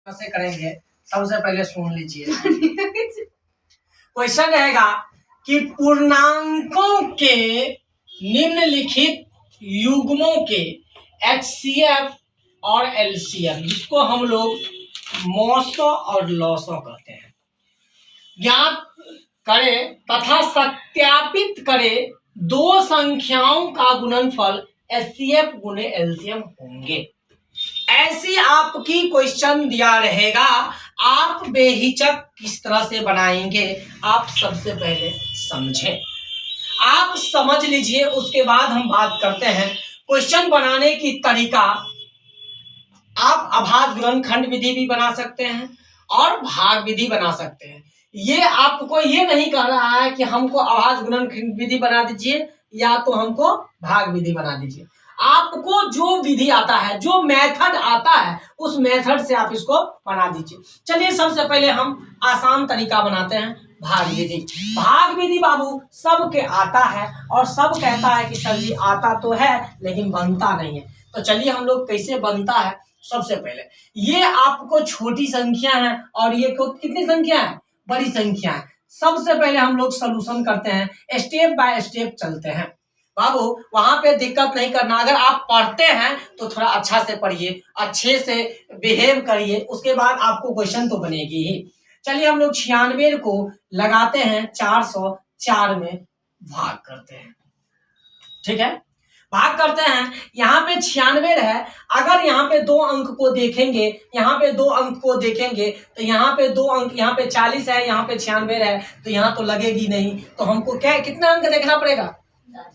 से करेंगे। सबसे पहले सुन लीजिए। क्वेश्चन रहेगा कि पूर्णांकों के निम्नलिखित युग्मों के HCF और LCM, जिसको हम लोग मौसो और लॉसो कहते हैं, ज्ञात करें तथा सत्यापित करें दो संख्याओं का गुणनफल HCF गुणे LCM होंगे। ऐसी आपकी क्वेश्चन दिया रहेगा। आप बेहिचक किस तरह से बनाएंगे, आप सबसे पहले समझें। आप समझ लीजिए, उसके बाद हम बात करते हैं क्वेश्चन बनाने की तरीका। आप अभाज्य गुणनखंड विधि भी बना सकते हैं और भाग विधि बना सकते हैं। ये आपको ये नहीं कह रहा है कि हमको अभाज्य गुणनखंड विधि बना दीजिए या तो हमको भाग विधि बना दीजिए। आपको जो विधि आता है, जो मेथड आता है, उस मेथड से आप इसको बना दीजिए। चलिए सबसे पहले हम आसान तरीका बनाते हैं, भाग विधि। भाग विधि बाबू सबके आता है और सब कहता है कि सर जी आता तो है लेकिन बनता नहीं है। तो चलिए हम लोग कैसे बनता है। सबसे पहले ये आपको छोटी संख्या है और ये कितनी संख्या है, बड़ी संख्या है। सबसे पहले हम लोग सॉल्यूशन करते हैं, स्टेप बाय स्टेप चलते हैं। बाबू वहां पे दिक्कत नहीं करना। अगर आप पढ़ते हैं तो थोड़ा अच्छा से पढ़िए, अच्छे से बिहेव करिए, उसके बाद आपको क्वेश्चन तो बनेगी ही। चलिए हम लोग 96 को लगाते हैं 404 में भाग करते हैं। ठीक है, भाग करते हैं। यहाँ पे 96 है। अगर यहाँ पे दो अंक को देखेंगे, यहाँ पे दो अंक को देखेंगे तो यहाँ पे दो अंक, यहाँ पे 40 है, यहाँ पे 96 है, तो यहाँ तो लगेगी नहीं। तो हमको क्या कितना अंक देखना पड़ेगा,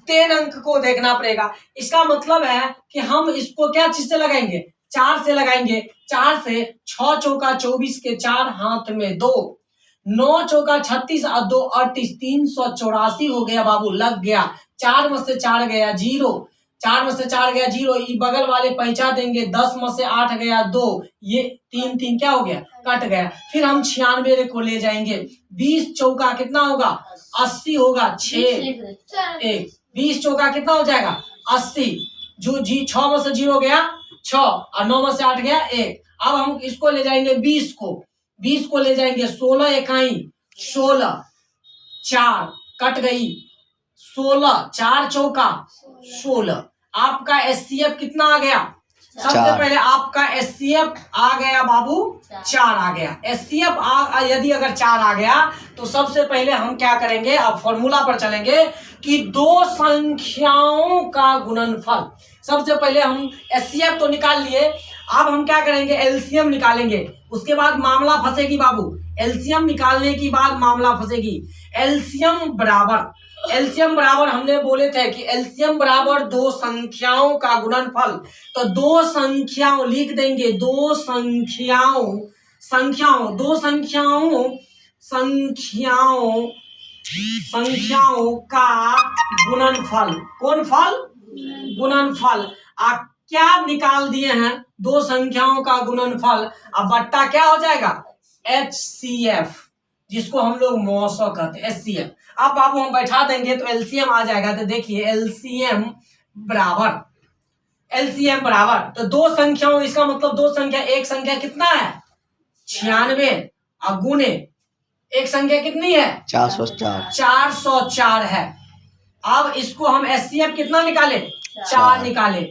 3 अंक को देखना पड़ेगा। इसका मतलब है कि हम इसको क्या चीज से लगाएंगे, 4 से लगाएंगे। 4 से 6 चौका 24 के 4 हाथ में 2, 9 चौका 36 और 2 38, 384 हो गया बाबू, लग गया। 4 में से 4 गया 0, 4 में से 4 गया 0, ये बगल वाले पहुंचा देंगे। 10 में से 8 गया 2, ये 3 3 क्या हो गया, कट गया। फिर हम 96 को ले जाएंगे। 20 चौका कितना होगा, 80 होगा, 6 1, 20 चौका कितना हो जाएगा, 80। जो जी 6 में से 0 गया 6 और 9 में से 8 गया 1। अब हम इसको ले जाएंगे 20 को ले जाएंगे। 16 इकाई 16, 4 कट गई, 16, 4 चौका 16। आपका HCF कितना आ गया, सबसे पहले आपका HCF आ गया बाबू 4 आ गया। HCF यदि अगर 4 आ गया तो सबसे पहले हम क्या करेंगे, अब फॉर्मूला पर चलेंगे कि दो संख्याओं का गुणनफल। सबसे पहले हम HCF तो निकाल लिए, अब हम क्या करेंगे, LCM निकालेंगे। उसके बाद मामला फंसेगी बाबू। LCM निकालने के बाद मामला फंसेगी। LCM बराबर हमने बोले थे कि LCM बराबर दो संख्याओं का गुणनफल। तो दो संख्याओं लिख देंगे, दो संख्याओं का गुणनफल। कौन फल, गुणनफल। आप क्या निकाल दिए हैं, दो संख्याओं का गुणनफल। अब बट्टा क्या हो जाएगा, HCF, जिसको हम लोग मौसो कहते हैं, HCF। अब बाबू हम बैठा देंगे तो LCM आ जाएगा। तो देखिए LCM बराबर तो दो संख्याओं, इसका मतलब दो संख्या, एक संख्या कितना है 96 और गुणे एक संख्या कितनी है 404 है। अब इसको हम HCF कितना निकाले, 4 निकाले।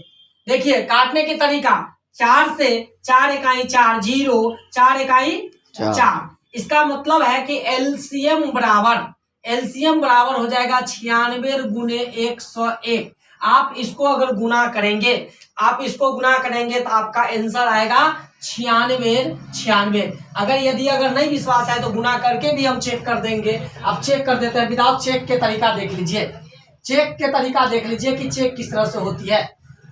देखिए काटने की तरीका, 4 से 4 इकाई 4 0, 4 इकाई 4। इसका मतलब है कि LCM बराबर हो जाएगा 96 गुणे 101। आप इसको अगर गुना करेंगे, तो आपका आंसर आएगा 96। अगर नहीं विश्वास है तो गुना करके भी हम चेक कर देंगे। अब चेक कर देते हैं, विदाउट चेक के तरीका देख लीजिए। कि चेक किस तरह से होती है,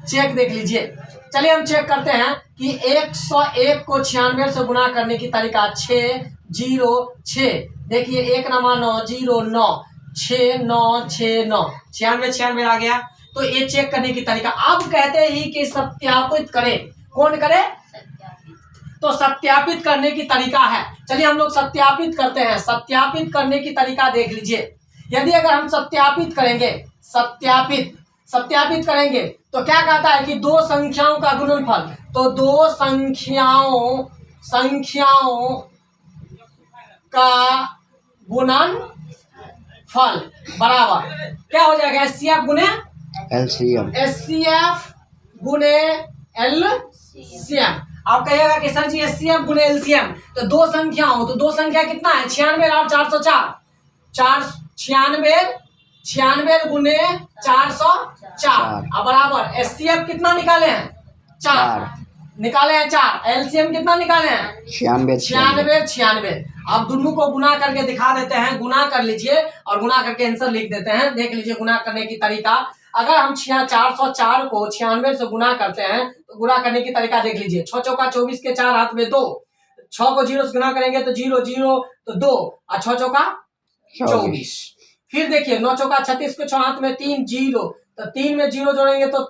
चेक देख लीजिए। चलिए हम चेक करते हैं कि 101 को 96 से गुना करने की तरीका 6 0 6। देखिए 1 नमा 9 0 9 6 9 6 9, 96 आ गया। तो ये चेक करने की तरीका। अब कहते ही कि सत्यापित करें। कौन करे, तो सत्यापित करने की तरीका है। चलिए हम लोग सत्यापित करते हैं। सत्यापित करने की तरीका देख लीजिए। यदि अगर हम सत्यापित करेंगे तो क्या कहता है कि दो संख्याओं का गुणनफल। तो दो संख्याओं संख्याओं का गुणनफल बराबर क्या हो जाएगा, एचसीएफ गुने एलसीएम। एचसीएफ गुने एलसीएम। आप कहिएगा कि सर जी एचसीएफ गुने एलसीएम, तो दो संख्या हो तो दो संख्या कितना है 96 और 404, 96 गुने 404 अब बराबर एचसीएफ कितना निकाले हैं 4 निकाले हैं 4, एलसीएम कितना निकाले हैं 96। अब दोनों को गुना करके दिखा देते हैं, गुना कर लीजिए और गुना करके आंसर लिख देते हैं। देख लीजिए गुना करने की तरीका। अगर हम 404 को 96 से गुना करते हैं तो गुना करने की तरीका देख लीजिए। 6 चौका 24 के 4 हाथ में 2, 6 को 0 से गुना करेंगे तो 0 0 तो 2 और 6 चौका 24। फिर देखिए 9 चौका 36 के 6 हाथ में 3 0 तो 3 में 0 जोड़ेंगे तो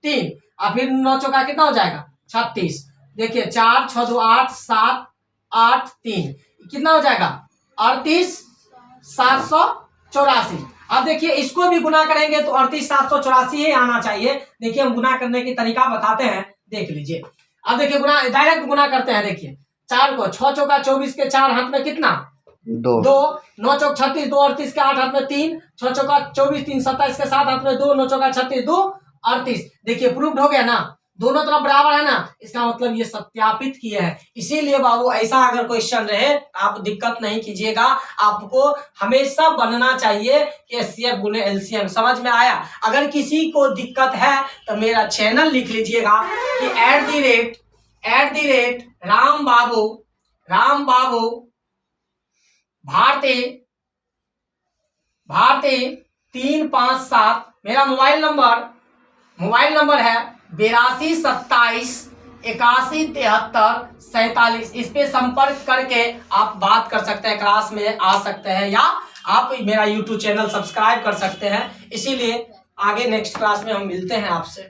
3 और फिर 9 चौका कितना हो जाएगा 36। देखिए 4 6 2 8 7 8 3 कितना हो जाएगा 38 784। अब देखिए इसको भी गुना करेंगे तो 38 784 ही आना चाहिए। देखिए हम गुना करने की तरीका बताते हैं, देख लीजिए। अब देखिए गुना डायरेक्ट गुना करते हैं। देखिए 4 को 6 चौका 24 के 4 हाथ में कितना 2, 9 चौक 36 2 38 के 8 हाथ में 3, 6 चौका 24 3 27 के 7 हाथ में 2, 9 चौका 36 2 38। देखिए प्रूव्ड हो गया ना, दोनों तरफ बराबर है ना, इसका मतलब ये सत्यापित किए हैं। इसीलिए बाबू ऐसा अगर क्वेश्चन रहे आप दिक्कत नहीं कीजिएगा, आपको हमेशा बनना चाहिए कि एचसीएफ गुने एलसीएम। समझ में आया? अगर किसी को दिक्कत है तो मेरा चैनल लिख लीजिएगा कि @ राम बाबू भारती 357। मेरा मोबाइल नंबर है 82 27 81 73 47। इस पे संपर्क करके आप बात कर सकते हैं, क्लास में आ सकते हैं या आप मेरा YouTube चैनल सब्सक्राइब कर सकते हैं। इसीलिए आगे नेक्स्ट क्लास में हम मिलते हैं आपसे।